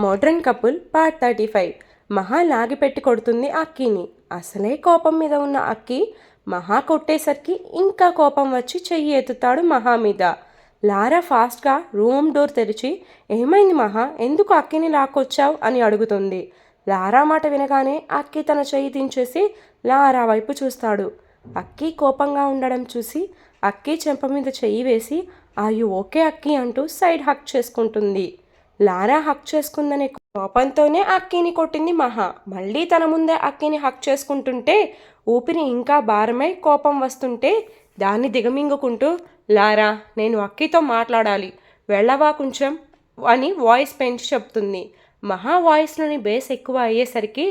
Modern couple part 35. మహా లాగిపెట్టి కొడుతుంది అక్కీని. అసలే కోపం మీద ఉన్న అక్కీ మహా కొట్టేసరికి ఇంకా కోపం వచ్చి చెయ్యి ఎత్తుతాడు మహా మీద. లారా ఫాస్ట్గా రూమ్ డోర్ తెరిచి, ఏమైంది మహా, ఎందుకు అక్కీని లాక్కొచ్చావు అని అడుగుతుంది. లారా మాట వినగానే అక్కీ తన చెయ్యి దించేసి లారా వైపు చూస్తాడు. అక్కీ కోపంగా ఉండడం చూసి అక్కీ చెంప మీద చెయ్యి వేసి, ఆర్ యు ఓకే అక్కీ అంటూ సైడ్ హక్ చేసుకుంటుంది. లారా హక్ చేసుకుందనే కోపంతోనే అక్కీని కొట్టింది మహా. మళ్ళీ తన ముందే అక్కీని హక్ చేసుకుంటుంటే ఊపిరి ఇంకా భారమై కోపం వస్తుంటే దాన్ని దిగమింగుకుంటూ, లారా, నేను అక్కీతో మాట్లాడాలి, వెళ్ళవా కొంచెం అని వాయిస్ పెంచి చెప్తుంది. మహా వాయిస్లోని బేస్ ఎక్కువ అయ్యేసరికి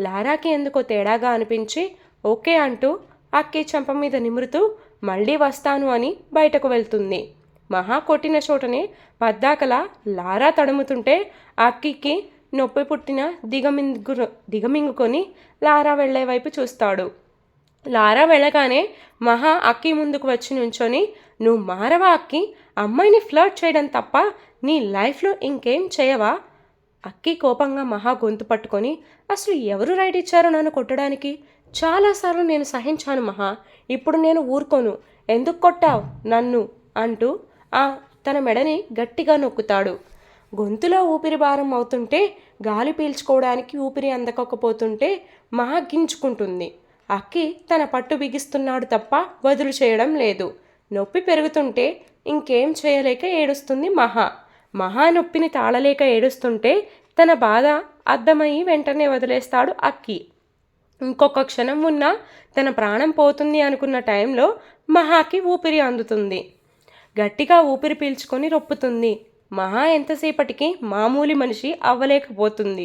లారాకి ఎందుకో తేడాగా అనిపించి ఓకే అంటూ అక్కీ చెంప మీద నిమురుతూ మళ్ళీ వస్తాను అని బయటకు వెళ్తుంది. మహా కొట్టిన చోటనే పద్దాకలా లారా తడుముతుంటే అక్కీకి నొప్పి పుట్టిన దిగమింగుకొని లారా వెళ్లే వైపు చూస్తాడు. లారా వెళ్ళగానే మహా అక్కీ ముందుకు వచ్చి నుంచొని, నువ్వు మారవా అక్కీ, అమ్మాయిని ఫ్లర్ట్ చేయడం తప్ప నీ లైఫ్లో ఇంకేం చేయవా? అక్కీ కోపంగా మహా గొంతు పట్టుకొని, అసలు ఎవరు రైట్ ఇచ్చారో నన్ను కొట్టడానికి? చాలాసార్లు నేను సహించాను మహా, ఇప్పుడు నేను ఊరుకోను, ఎందుకు కొట్టావు నన్ను అంటూ తన మెడని గట్టిగా నొక్కుతాడు. గొంతులో ఊపిరి భారం అవుతుంటే గాలి పీల్చుకోవడానికి ఊపిరి అందకపోతుంటే మహా గించుకుంటుంది. అక్కీ తన పట్టు బిగిస్తున్నాడు తప్ప వదులు చేయడం లేదు. నొప్పి పెరుగుతుంటే ఇంకేం చేయలేక ఏడుస్తుంది మహా. మహా నొప్పిని తాళలేక ఏడుస్తుంటే తన బాధ అర్థమయ్యి వెంటనే వదిలేస్తాడు అక్కీ. ఇంకొక క్షణం ఉన్నా తన ప్రాణం పోతుంది అనుకున్న టైంలో మహాకి ఊపిరి అందుతుంది. గట్టిగా ఊపిరి పీల్చుకొని రొప్పుతుంది. మహా ఎంతసేపటికి మామూలు మనిషి అవ్వలేకపోతుంది.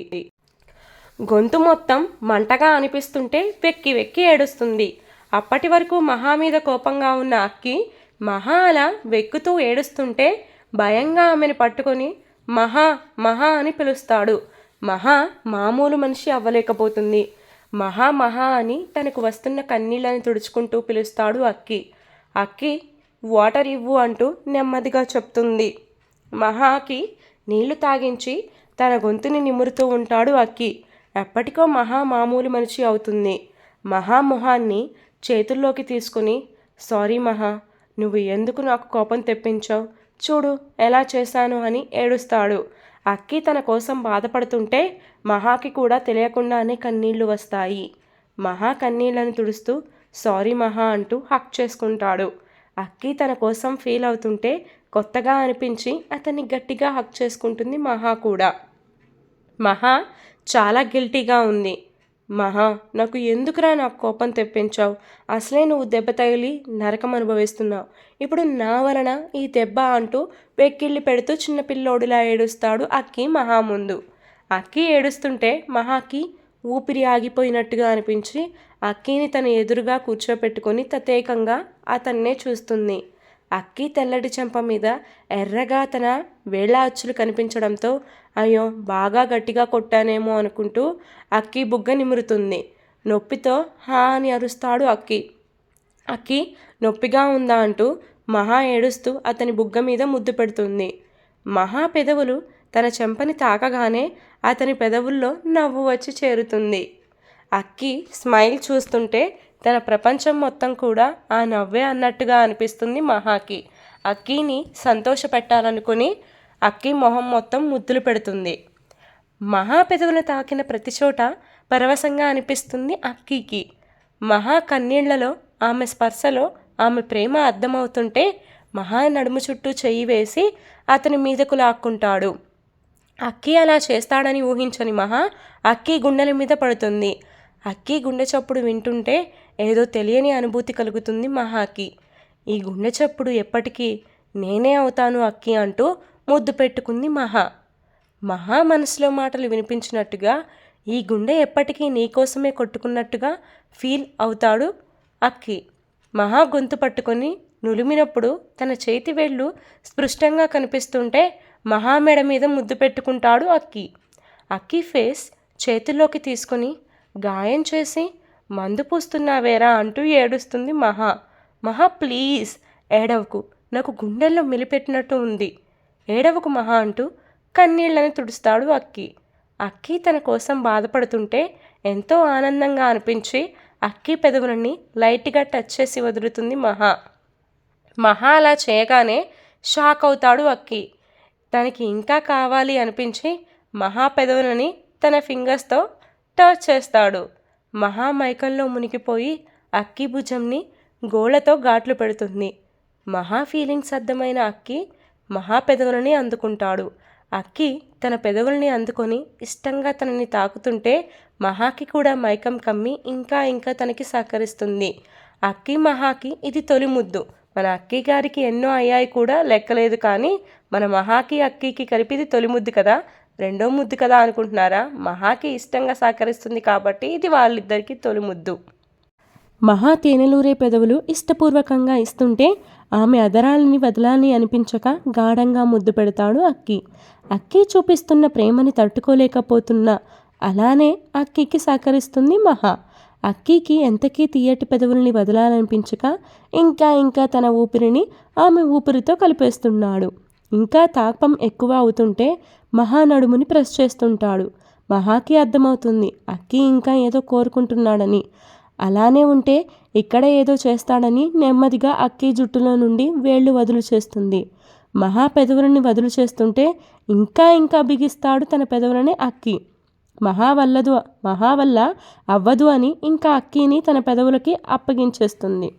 గొంతు మొత్తం మంటగా అనిపిస్తుంటే వెక్కి వెక్కి ఏడుస్తుంది. అప్పటి వరకు మహా మీద కోపంగా ఉన్న అక్కీ మహా అలా వెక్కుతూ ఏడుస్తుంటే భయంగా ఆమెను పట్టుకొని మహా మహా అని పిలుస్తాడు. మహా మామూలు మనిషి అవ్వలేకపోతుంది. మహా మహా అని తనకు వస్తున్న కన్నీళ్ళని తుడుచుకుంటూ పిలుస్తాడు అక్కీ. అక్కీ వాటర్ ఇవ్వు అంటూ నెమ్మదిగా చెప్తుంది. మహాకి నీళ్లు తాగించి తన గొంతుని నిమురుతూ ఉంటాడు అక్కీ. ఎప్పటికో మహా మామూలు మనిషి అవుతుంది. మహా మొహాన్ని చేతుల్లోకి తీసుకుని, సారీ మహా, నువ్వు ఎందుకు నాకు కోపం తెప్పించావు, చూడు ఎలా చేశాను అని ఏడుస్తాడు. అక్కీ తన కోసం బాధపడుతుంటే మహాకి కూడా తెలియకుండానే కన్నీళ్లు వస్తాయి. మహా కన్నీళ్లను తుడుస్తూ సారీ మహా అంటూ హక్ చేసుకుంటాడు. అక్కీ తన కోసం ఫీల్ అవుతుంటే కొత్తగా అనిపించి అతన్ని గట్టిగా హక్ చేసుకుంటుంది మహా కూడా. మహా చాలా గిల్టీగా ఉంది. మహా, నాకు ఎందుకురా నాకు కోపం తెప్పించావు, అసలే నువ్వు దెబ్బ తగిలి నరకం అనుభవిస్తున్నావు, ఇప్పుడు నా వలన ఈ దెబ్బ అంటూ వెక్కిళ్ళి పెడుతూ చిన్నపిల్లోడిలా ఏడుస్తాడు అక్కీ మహా ముందు. అక్కీ ఏడుస్తుంటే మహాకి ఊపిరి ఆగిపోయినట్టుగా అనిపించి అక్కీని తన ఎదురుగా కూర్చోపెట్టుకొని తదేకంగా అతన్నే చూస్తుంది. అక్కీ తెల్లటి చెంప మీద ఎర్రగా తన వేళ్ళ అచ్చులు కనిపించడంతో అయ్యో బాగా గట్టిగా కొట్టానేమో అనుకుంటూ అక్కీ బుగ్గ నిమురుతుంది. నొప్పితో హా అని అరుస్తాడు అక్కీ. అక్కీ నొప్పిగా ఉందా అంటూ మహా ఏడుస్తూ అతని బుగ్గ మీద ముద్దు పెడుతుంది. మహా పెదవులు తన చెంపని తాకగానే అతని పెదవుల్లో నవ్వు వచ్చి చేరుతుంది. అక్కీ స్మైల్ చూస్తుంటే తన ప్రపంచం మొత్తం కూడా ఆ నవ్వే అన్నట్టుగా అనిపిస్తుంది మహాకి. అక్కీని సంతోషపెట్టాలనుకుని అక్కీ మొహం మొత్తం ముద్దులు పెడుతుంది. మహా పెదవులు తాకిన ప్రతి చోట పరవశంగా అనిపిస్తుంది అక్కీకి. మహా కన్నీళ్లలో ఆమె స్పర్శలో ఆమె ప్రేమ అర్థమవుతుంటే మహా నడుము చుట్టూ చెయ్యి వేసి అతని మీదకు లాక్కుంటాడు. అక్కీ అలా చేస్తాడని ఊహించని మహా అక్కీ గుండెల మీద పడుతుంది. అక్కీ గుండె చప్పుడు వింటుంటే ఏదో తెలియని అనుభూతి కలుగుతుంది మహాకి. ఈ గుండె చప్పుడు ఎప్పటికీ నేనే అవుతాను అక్కీ అంటూ ముద్దు పెట్టుకుంది మహా. మహా మనసులో మాటలు వినిపించినట్టుగా ఈ గుండె ఎప్పటికీ నీకోసమే కొట్టుకున్నట్టుగా ఫీల్ అవుతాడు అక్కీ. మహా గొంతు పట్టుకొని నులిమినప్పుడు తన చేతి వేళ్ళు స్పష్టంగా కనిపిస్తుంటే మహా మెడ మీద ముద్దు పెట్టుకుంటాడు అక్కీ. అక్కీ ఫేస్ చేతుల్లోకి తీసుకొని గాయం చేసి మందు పూస్తున్నావేరా అంటూ ఏడుస్తుంది మహా. మహా ప్లీజ్ ఏడవకు, నాకు గుండెల్లో మెలిపెట్టినట్టు ఉంది, ఏడవకు మహా అంటూ కన్నీళ్లను తుడుస్తాడు అక్కి. అక్కి తన కోసం బాధపడుతుంటే ఎంతో ఆనందంగా అనిపించి అక్కి పెదవులని లైట్గా టచ్ చేసి వదులుతుంది మహా. మహా అలా చేయగానే షాక్ అవుతాడు అక్కి. తనకి ఇంకా కావాలి అనిపించి మహా పెదవులని తన ఫింగర్స్తో టచ్ చేస్తాడు. మహా మైకంలో మునిగిపోయి అక్కి భుజంని గోళ్లతో ఘాట్లు పెడుతుంది. మహా ఫీలింగ్స్ అర్థమైన అక్కి మహా పెదవులని అందుకుంటాడు. అక్కి తన పెదవుల్ని అందుకొని ఇష్టంగా తనని తాకుతుంటే మహాకి కూడా మైకం కమ్మి ఇంకా ఇంకా తనకి సహకరిస్తుంది. అక్కి మహాకి ఇది తొలి ముద్దు. మన అక్కి గారికి ఎన్నో అయ్యాయి కూడా లెక్కలేదు, కానీ మన మహాకి అక్కికి కలిపి ఇది తొలి ముద్దు కదా, రెండో ముద్దు కదా అనుకుంటున్నారా? మహాకి ఇష్టంగా సహకరిస్తుంది కాబట్టి ఇది వాళ్ళిద్దరికీ తొలి ముద్దు. మహా తేనెలూరే పెదవులు ఇష్టపూర్వకంగా ఇస్తుంటే ఆమె అదరాలని వదలాలని అనిపించక గాఢంగా ముద్దు పెడతాడు అక్కి. అక్కి చూపిస్తున్న ప్రేమని తట్టుకోలేకపోతున్నా అలానే అక్కికి సహకరిస్తుంది మహా. అక్కికి ఎంతకీ తీయటి పెదవుల్ని వదలాలనిపించక ఇంకా ఇంకా తన ఊపిరిని ఆమె ఊపిరితో కలిపేస్తున్నాడు. ఇంకా తాపం ఎక్కువ అవుతుంటే మహా నడుముని ప్రెస్ చేస్తుంటాడు. మహాకి అర్థమవుతుంది అక్కి ఇంకా ఏదో కోరుకుంటున్నాడని. అలానే ఉంటే ఇక్కడ ఏదో చేస్తాడని నెమ్మదిగా అక్కి జుట్టులో నుండి వేళ్లు వదులు చేస్తుంది. మహా పెదవులని వదులు చేస్తుంటే ఇంకా ఇంకా బిగిస్తాడు తన పెదవులని అక్కి. మహా వల్ల అవ్వదు అని ఇంకా అక్కిని తన పెదవులకి అప్పగించేస్తుంది.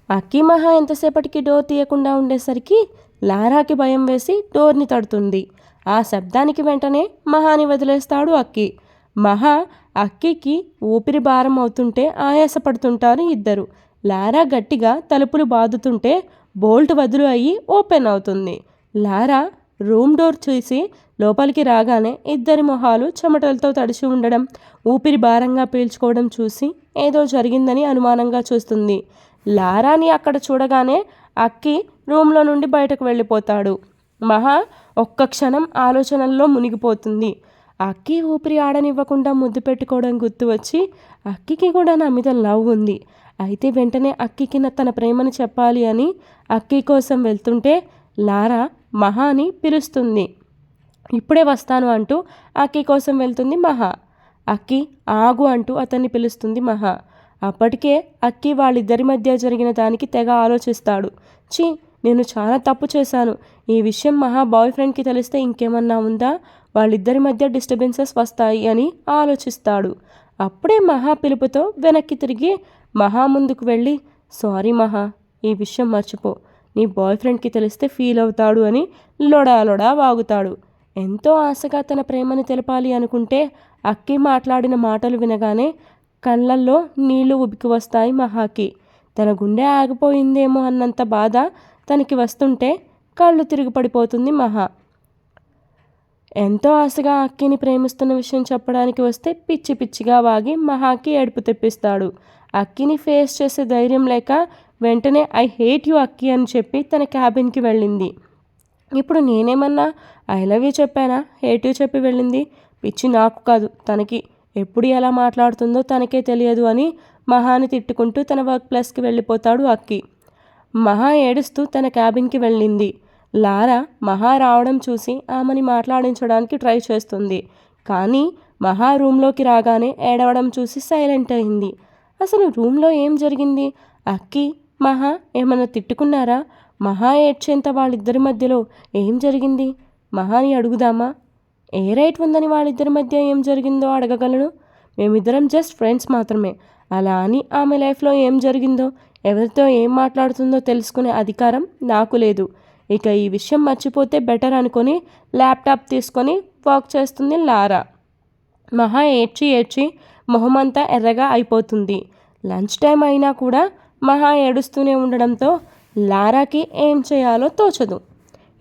అక్కి మహా ఎంతసేపటికి డోర్ తీయకుండా ఉండేసరికి లారాకి భయం వేసి డోర్ని తడుతుంది. ఆ శబ్దానికి వెంటనే మహాని వదిలేస్తాడు అక్కి. మహా అక్కికి ఊపిరి భారం అవుతుంటే ఆయాసపడుతుంటారు ఇద్దరు. లారా గట్టిగా తలుపులు బాదుతుంటే బోల్ట్ వదులు అయ్యి ఓపెన్ అవుతుంది. లారా రూమ్ డోర్ చూసి లోపలికి రాగానే ఇద్దరి మొహాలు చెమటలతో తడిసి ఉండడం, ఊపిరి భారంగా పీల్చుకోవడం చూసి ఏదో జరిగిందని అనుమానంగా చూస్తుంది. లారాని అక్కడ చూడగానే అక్కి రూమ్లో నుండి బయటకు వెళ్ళిపోతాడు. మహా ఒక్క క్షణం ఆలోచనల్లో మునిగిపోతుంది. అక్కి ఊపిరి ఆడనివ్వకుండా ముద్దు పెట్టుకోవడం గుర్తు వచ్చి అక్కికి కూడా నా మీద లవ్ ఉంది, అయితే వెంటనే అక్కికి తన ప్రేమని చెప్పాలి అని అక్కి కోసం వెళ్తుంటే లారా మహాని పిలుస్తుంది. ఇప్పుడే వస్తాను అంటూ అక్కి కోసం వెళ్తుంది మహా. అక్కి ఆగు అంటూ అతన్ని పిలుస్తుంది మహా. అప్పటికే అక్కి వాళ్ళిద్దరి మధ్య జరిగిన దానికి తెగ ఆలోచిస్తాడు. నేను చాలా తప్పు చేశాను. ఈ విషయం మహా బాయ్ ఫ్రెండ్కి తెలిస్తే ఇంకేమన్నా ఉందా, వాళ్ళిద్దరి మధ్య డిస్టర్బెన్సెస్ వస్తాయి అని ఆలోచిస్తాడు. అప్పుడే మహా పిలుపుతో వెనక్కి తిరిగి మహా ముందుకు వెళ్ళి, సారీ మహా, ఈ విషయం మర్చిపో, నీ బాయ్ ఫ్రెండ్కి తెలిస్తే ఫీల్ అవుతాడు అని లొడా వాగుతాడు. ఎంతో ఆశగా తన ప్రేమని తెలపాలి అనుకుంటే అక్కి మాట్లాడిన మాటలు వినగానే కళ్ళల్లో నీళ్లు ఉబికి వస్తాయి మహాకి. తన గుండె ఆగిపోయిందేమో అన్నంత బాధ తనకి వస్తుంటే కళ్ళు తిరిగి పడిపోతుంది మహా. ఎంతో ఆశగా అక్కిని ప్రేమిస్తున్న విషయం చెప్పడానికి వస్తే పిచ్చి పిచ్చిగా వాగి మహాకి ఏడుపు తెప్పిస్తాడు. అక్కిని ఫేస్ చేసే ధైర్యం లేక వెంటనే ఐ హేట్ యు అక్కి అని చెప్పి తన క్యాబిన్కి వెళ్ళింది. ఇప్పుడు నేనేమన్నా ఐ లవ్ యూ చెప్పానా, హేట్ యూ చెప్పి వెళ్ళింది? పిచ్చి నాకు కాదు, తనకి. ఎప్పుడు ఎలా మాట్లాడుతుందో తనకే తెలియదు అని మహాని తిట్టుకుంటూ తన వర్క్ ప్లేస్కి వెళ్ళిపోతాడు అక్కి. మహా ఏడుస్తూ తన క్యాబిన్కి వెళ్ళింది. లారా మహా రావడం చూసి ఆమెని మాట్లాడించడానికి ట్రై చేస్తుంది. కానీ మహా రూమ్లోకి రాగానే ఏడవడం చూసి సైలెంట్ అయింది. అసలు రూమ్లో ఏం జరిగింది? అక్కి మహా ఏమన్నా తిట్టుకున్నారా? మహా ఏడ్చేంత వాళ్ళిద్దరి మధ్యలో ఏం జరిగింది? మహాని అడుగుదామా? ఏ రైట్ ఉందని వాళ్ళిద్దరి మధ్య ఏం జరిగిందో అడగగలను? మేమిద్దరం జస్ట్ ఫ్రెండ్స్ మాత్రమే. అలా అని ఆమె లైఫ్లో ఏం జరిగిందో, ఎవరితో ఏం మాట్లాడుతుందో తెలుసుకునే అధికారం నాకు లేదు. ఇక ఈ విషయం మర్చిపోతే బెటర్ అనుకొని ల్యాప్టాప్ తీసుకొని వర్క్ చేస్తుంది లారా. మహా ఏడ్చి మొహమంతా ఎర్రగా అయిపోతుంది. లంచ్ టైం అయినా కూడా మహా ఏడుస్తూనే ఉండడంతో లారాకి ఏం చేయాలో తోచదు.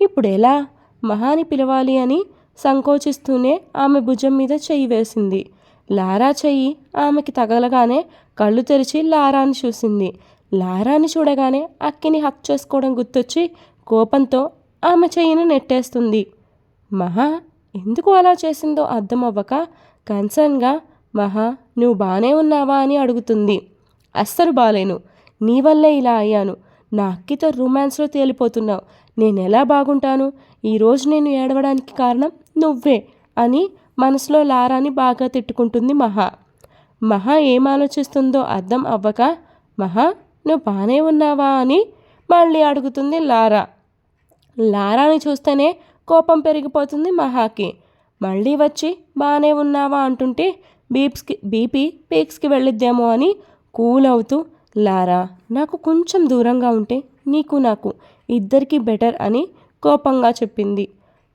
ఇప్పుడు ఎలా? మహాని పిలవాలి అని సంకోచిస్తూనే ఆమె భుజం మీద చెయ్యి వేసింది. లారా చెయ్యి ఆమెకి తగలగానే కళ్ళు తెరిచి లారాని చూసింది. లారాని చూడగానే అక్కిని హక్ చేసుకోవడం గుర్తొచ్చి కోపంతో ఆమె చెయ్యిని నెట్టేస్తుంది. మహా ఎందుకు అలా చేసిందో అర్థం అవ్వక కన్సర్న్గా మహా నువ్వు బానే ఉన్నావా అని అడుగుతుంది. అస్సలు బాలేను, నీ వల్లే ఇలా అయ్యాను. నా అక్కితో రొమాన్స్లో తేలిపోతున్నావు. నేనెలా బాగుంటాను? ఈరోజు నేను ఏడవడానికి కారణం నువ్వే అని మనసులో లారాని బాగా తిట్టుకుంటుంది మహా. మహా ఏం ఆలోచిస్తుందో అర్థం అవ్వక, మహా నువ్వు బాగానే ఉన్నావా అని మళ్ళీ అడుగుతుంది లారా. లారాని చూస్తేనే కోపం పెరిగిపోతుంది మహాకి. మళ్ళీ వచ్చి బాగానే ఉన్నావా అంటుంటే బీపీ పీక్స్కి వెళ్ళిద్దేమో అని కూల్ అవుతూ, లారా నాకు కొంచెం దూరంగా ఉంటే నీకు నాకు ఇద్దరికీ బెటర్ అని కోపంగా చెప్పింది.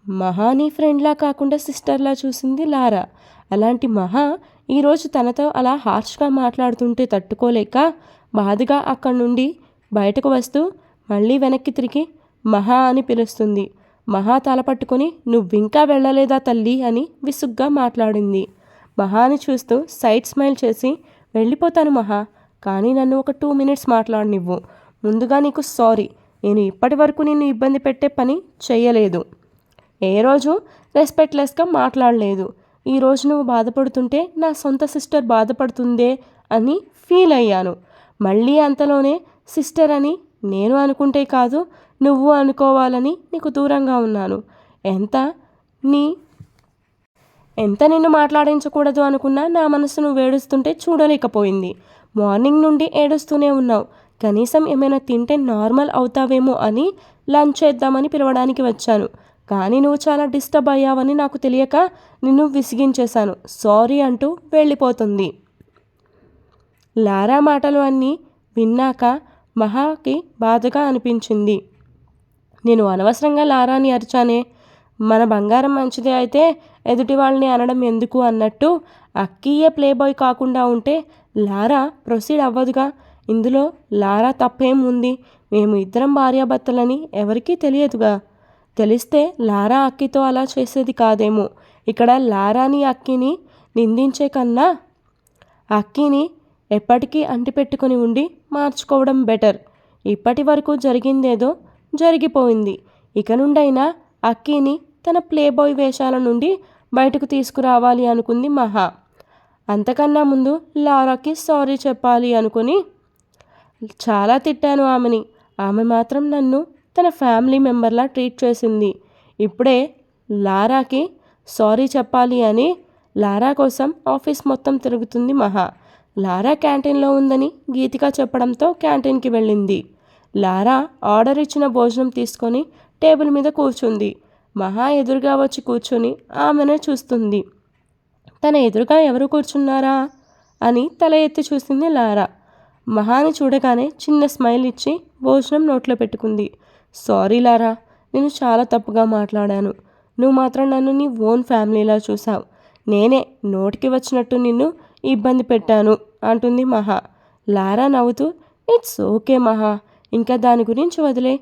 మహాని ఫ్రెండ్లా కాకుండా సిస్టర్లా చూసింది లారా. అలాంటి మహా ఈరోజు తనతో అలా హార్ష్గా మాట్లాడుతుంటే తట్టుకోలేక బాధగా అక్కడి నుండి బయటకు వస్తూ మళ్ళీ వెనక్కి తిరిగి మహా అని పిలుస్తుంది. మహా తల పట్టుకొని నువ్వింకా వెళ్ళలేదా తల్లి అని విసుగ్గా మాట్లాడింది. మహాని చూస్తూ సైడ్ స్మైల్ చేసి వెళ్ళిపోతాను మహా, కానీ నన్ను ఒక 2 మినిట్స్ మాట్లాడనివ్వు. ముందుగా నీకు సారీ, నేను ఇప్పటి వరకు నిన్ను ఇబ్బంది పెట్టే పని చెయ్యలేదు. ఏ రోజు రెస్పెక్ట్లెస్గా మాట్లాడలేదు. ఈరోజు నువ్వు బాధపడుతుంటే నా సొంత సిస్టర్ బాధపడుతుందే అని ఫీల్ అయ్యాను. మళ్ళీ అంతలోనే సిస్టర్ అని నేను అనుకుంటే కాదు, నువ్వు అనుకోవాలని నీకు దూరంగా ఉన్నాను. ఎంత నిన్ను మాట్లాడించకూడదు అనుకున్నా నా మనసు నువ్వు ఏడుస్తుంటే చూడలేకపోయింది. మార్నింగ్ నుండి ఏడుస్తూనే ఉన్నావు. కనీసం ఏమైనా తింటే నార్మల్ అవుతావేమో అని లంచ్ చేద్దామని పిలవడానికి వచ్చాను. కానీ నువ్వు చాలా డిస్టర్బ్ అయ్యావని నాకు తెలియక నిన్ను విసిగించేశాను. సారీ అంటూ వెళ్ళిపోతుంది. లారా మాటలు అన్నీ విన్నాక మహాకి బాధగా అనిపించింది. నేను అనవసరంగా లారాని అరిచానే, మన బంగారం మంచిదే అయితే ఎదుటి వాళ్ళని అనడం ఎందుకు అన్నట్టు అక్కీయే ప్లేబాయ్ కాకుండా ఉంటే లారా ప్రొసీడ్ అవ్వదుగా. ఇందులో లారా తప్పేం ఉంది? మేము ఇద్దరం భార్యాభర్తలని ఎవరికీ తెలియదుగా. తెలిస్తే లారా అక్కితో అలా చేసేది కాదేమో. ఇక్కడ లారాని అక్కిని నిందించే కన్నా అక్కిని ఎప్పటికీ అంటిపెట్టుకుని ఉండి మార్చుకోవడం బెటర్. ఇప్పటి వరకు జరిగిందేదో జరిగిపోయింది. ఇక నుండైనా అక్కీని తన ప్లేబాయ్ వేషాల నుండి బయటకు తీసుకురావాలి అనుకుంది మహా. అంతకన్నా ముందు లారాకి సారీ చెప్పాలి అనుకుని చాలా తిట్టాను ఆమెని. ఆమె మాత్రం నన్ను తన ఫ్యామిలీ మెంబర్లా ట్రీట్ చేసింది. ఇప్పుడే లారాకి సారీ చెప్పాలి అని లారా కోసం ఆఫీస్ మొత్తం తిరుగుతుంది మహా. లారా క్యాంటీన్లో ఉందని గీతిక చెప్పడంతో క్యాంటీన్కి వెళ్ళింది. లారా ఆర్డర్ ఇచ్చిన భోజనం తీసుకొని టేబుల్ మీద కూర్చుంది. మహా ఎదురుగా వచ్చి కూర్చొని ఆమెనే చూస్తుంది. తన ఎదురుగా ఎవరు కూర్చున్నారా అని తల ఎత్తి చూసింది లారా. మహాని చూడగానే చిన్న స్మైల్ ఇచ్చి భోజనం నోట్లో పెట్టుకుంది. సారీ లారా, నేను చాలా తప్పుగా మాట్లాడాను. నువ్వు మాత్రం నన్ను నీ ఓన్ ఫ్యామిలీలా చూసావు. నేనే నోటికి వచ్చినట్టు నిన్ను ఇబ్బంది పెట్టాను అంటుంది మహా. లారా నవ్వుతూ ఇట్స్ ఓకే మహా, ఇంకా దాని గురించి వదిలే,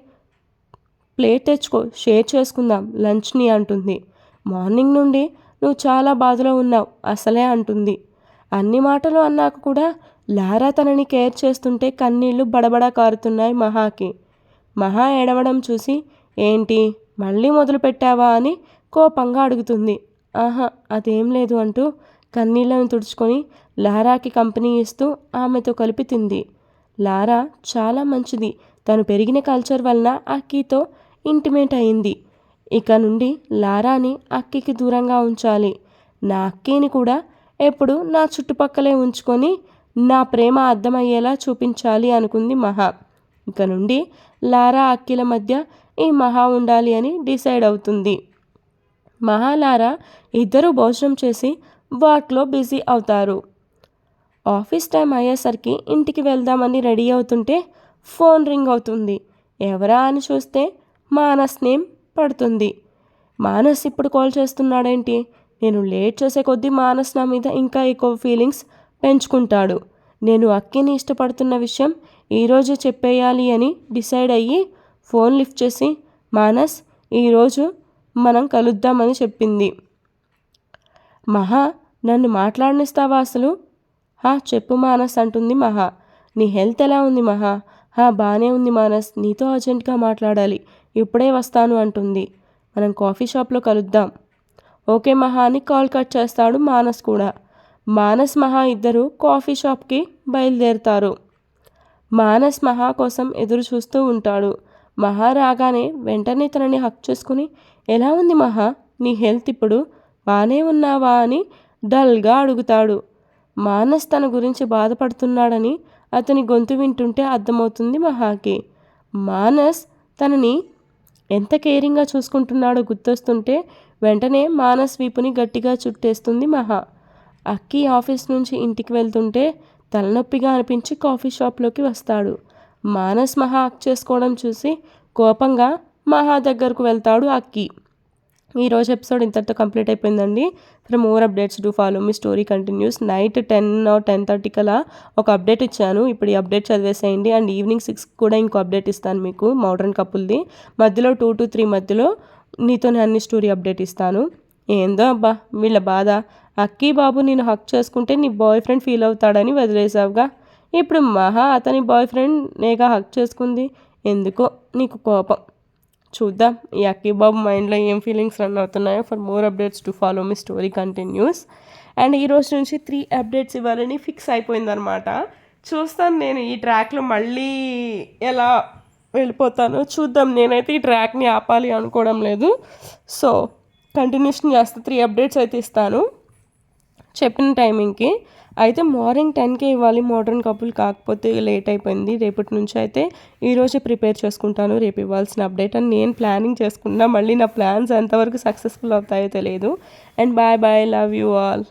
ప్లేట్ తెచ్చుకో, షేర్ చేసుకుందాం లంచ్ని అంటుంది. మార్నింగ్ నుండి నువ్వు చాలా బాధలో ఉన్నావు అసలే అంటుంది. అన్ని మాటలు అన్నాక కూడా లారా తనని కేర్ చేస్తుంటే కన్నీళ్లు బడబడా కారుతున్నాయి మహాకి. మహా ఏడవడం చూసి ఏంటి మళ్ళీ మొదలు పెట్టావా అని కోపంగా అడుగుతుంది. ఆహా అదేం లేదు అంటూ కన్నీళ్లను తుడుచుకొని లారాకి కంపెనీ ఇస్తూ ఆమెతో కలిపి తింది. లారా చాలా మంచిది. తను పెరిగిన కల్చర్ వలన అక్కీతో ఇంటిమేట్ అయింది. ఇక నుండి లారాని అక్కీకి దూరంగా ఉంచాలి. నా అక్కీని కూడా ఎప్పుడు నా చుట్టుపక్కలే ఉంచుకొని నా ప్రేమ అర్థమయ్యేలా చూపించాలి అనుకుంది మహా. ఇక నుండి లారా అక్కీల మధ్య ఈ మహా ఉండాలి అని డిసైడ్ అవుతుంది. మహా లారా ఇద్దరూ భోజనం చేసి వర్క్లో బిజీ అవుతారు. ఆఫీస్ టైం అయ్యేసరికి ఇంటికి వెళ్దామని రెడీ అవుతుంటే ఫోన్ రింగ్ అవుతుంది. ఎవరా అని చూస్తే మానస్ నేమ్ పడుతుంది. మానస్ ఇప్పుడు కాల్ చేస్తున్నాడేంటి? నేను లేట్ చేసే కొద్దీ మానస్ నా మీద ఇంకా ఎక్కువ ఫీలింగ్స్ పెంచుకుంటాడు. నేను అక్కిని ఇష్టపడుతున్న విషయం ఈరోజు చెప్పేయాలి అని డిసైడ్ అయ్యి ఫోన్ లిఫ్ట్ చేసి మానస్ ఈరోజు మనం కలుద్దామని చెప్పింది. మహా నన్ను మాట్లాడనిస్తావా అసలు? చెప్పు మానస్ అంటుంది మహా. నీ హెల్త్ ఎలా ఉంది మహా? బాగానే ఉంది మానస్, నీతో అర్జెంట్గా మాట్లాడాలి, ఇప్పుడే వస్తాను అంటుంది. మనం కాఫీ షాప్లో కలుద్దాం. ఓకే మహా అని కాల్ కట్ చేస్తాడు మానస్ కూడా. మానస్ మహా ఇద్దరు కాఫీ షాప్కి బయలుదేరుతారు. మానస్ మహా కోసం ఎదురు చూస్తూ ఉంటాడు. మహా రాగానే వెంటనే తనని హక్ చేసుకుని, ఎలా ఉంది మహా, నీ హెల్త్ ఇప్పుడు బాగానే ఉన్నావా అని డల్గా అడుగుతాడు. మానస్ తన గురించి బాధపడుతున్నాడని అతని గొంతు వింటుంటే అర్థమవుతుంది మహాకి. మానస్ తనని ఎంత కేరింగ్గా చూసుకుంటున్నాడో గుర్తొస్తుంటే వెంటనే మానస్ వీపుని గట్టిగా చుట్టేస్తుంది మహా. అక్కి ఆఫీస్ నుంచి ఇంటికి వెళ్తుంటే తలనొప్పిగా అనిపించి కాఫీ షాప్లోకి వస్తాడు. మానస్ మహా హక్ చేసుకోవడం చూసి కోపంగా మహా దగ్గరకు వెళ్తాడు అక్కి. ఈరోజు ఎపిసోడ్ ఇంతటితో కంప్లీట్ అయిపోయిందండి. For more updates do follow me story continuous. Night 10 or 10:30 కలా ఒక అప్డేట్ ఇచ్చాను. ఇప్పుడు ఈ అప్డేట్ చదివేసేయండి. అండ్ ఈవినింగ్ 6 కూడా ఇంకో అప్డేట్ ఇస్తాను మీకు, మోడర్న్ కపుల్ది. మధ్యలో 2 to 3 మధ్యలో నీతోనే అన్ని స్టోరీ అప్డేట్ ఇస్తాను. ఏందో అబ్బా వీళ్ళ బాధ. అక్కీ బాబు నేను హక్ చేసుకుంటే నీ బాయ్ ఫ్రెండ్ ఫీల్ అవుతాడని వదిలేసావుగా. ఇప్పుడు మహా అతని బాయ్ ఫ్రెండ్ నేగా హక్ చేసుకుంది. ఎందుకో నీకు కోపం. చూద్దాం ఈ అక్కీ బాబు మైండ్లో ఏం ఫీలింగ్స్ రన్ అవుతున్నాయో. For more updates to follow me story continues. And ఈరోజు నుంచి 3 అప్డేట్స్ ఇవ్వాలని ఫిక్స్ అయిపోయిందనమాట. చూస్తాను నేను ఈ ట్రాక్లో మళ్ళీ ఎలా వెళ్ళిపోతానో చూద్దాం. నేనైతే ఈ ట్రాక్ని ఆపాలి అనుకోవడం లేదు. సో కంటిన్యూషన్ చేస్తే 3 అప్డేట్స్ అయితే ఇస్తాను చెప్పిన టైమింగ్కి. అయితే మార్నింగ్ 10కే ఇవ్వాలి మోడర్న్ కపుల్, కాకపోతే లేట్ అయిపోయింది. రేపటి నుంచి అయితే ఈరోజే ప్రిపేర్ చేసుకుంటాను రేపు ఇవ్వాల్సిన అప్డేట్ అని నేను ప్లానింగ్ చేసుకున్నా. మళ్ళీ నా ప్లాన్స్ ఎంతవరకు సక్సెస్ఫుల్ అవుతాయో తెలియదు. And bye bye, love you all.